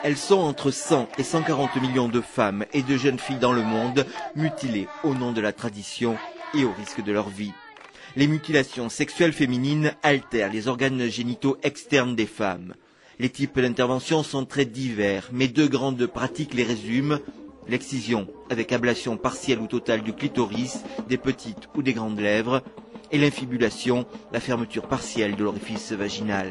Elles sont entre 100 et 140 millions de femmes et de jeunes filles dans le monde mutilées au nom de la tradition et au risque de leur vie. Les mutilations sexuelles féminines altèrent les organes génitaux externes des femmes. Les types d'intervention sont très divers, mais deux grandes pratiques les résument. L'excision avec ablation partielle ou totale du clitoris, des petites ou des grandes lèvres, et l'infibulation, la fermeture partielle de l'orifice vaginal.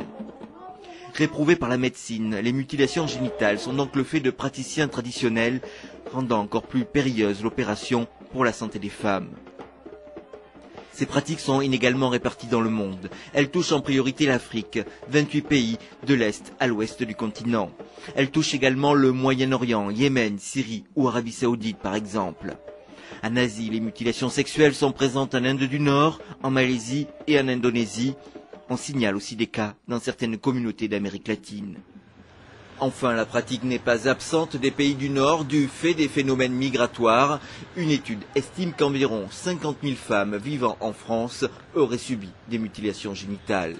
Réprouvées par la médecine, les mutilations génitales sont donc le fait de praticiens traditionnels, rendant encore plus périlleuse l'opération pour la santé des femmes. Ces pratiques sont inégalement réparties dans le monde. Elles touchent en priorité l'Afrique, 28 pays de l'Est à l'Ouest du continent. Elles touchent également le Moyen-Orient, Yémen, Syrie ou Arabie Saoudite par exemple. En Asie, les mutilations sexuelles sont présentes en Inde du Nord, en Malaisie et en Indonésie. On signale aussi des cas dans certaines communautés d'Amérique latine. Enfin, la pratique n'est pas absente des pays du Nord du fait des phénomènes migratoires. Une étude estime qu'environ 50 000 femmes vivant en France auraient subi des mutilations génitales.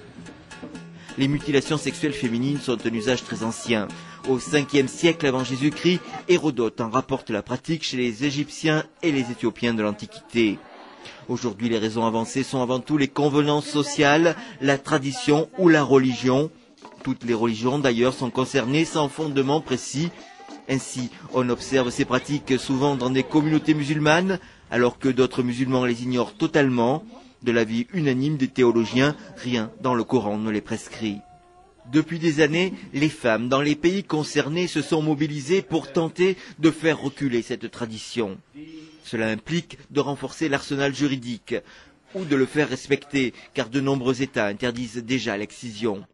Les mutilations sexuelles féminines sont un usage très ancien. Au 5e siècle avant Jésus-Christ, Hérodote en rapporte la pratique chez les Égyptiens et les Éthiopiens de l'Antiquité. Aujourd'hui, les raisons avancées sont avant tout les convenances sociales, la tradition ou la religion. Toutes les religions d'ailleurs sont concernées sans fondement précis. Ainsi, on observe ces pratiques souvent dans des communautés musulmanes, alors que d'autres musulmans les ignorent totalement. De l'avis unanime des théologiens, rien dans le Coran ne les prescrit. Depuis des années, les femmes dans les pays concernés se sont mobilisées pour tenter de faire reculer cette tradition. Cela implique de renforcer l'arsenal juridique ou de le faire respecter, car de nombreux États interdisent déjà l'excision.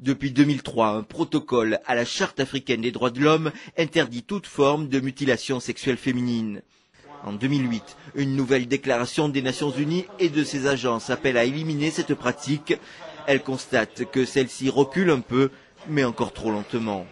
Depuis 2003, un protocole à la Charte africaine des droits de l'homme interdit toute forme de mutilation sexuelle féminine. En 2008, une nouvelle déclaration des Nations Unies et de ses agences appelle à éliminer cette pratique. Elle constate que celle-ci recule un peu, mais encore trop lentement.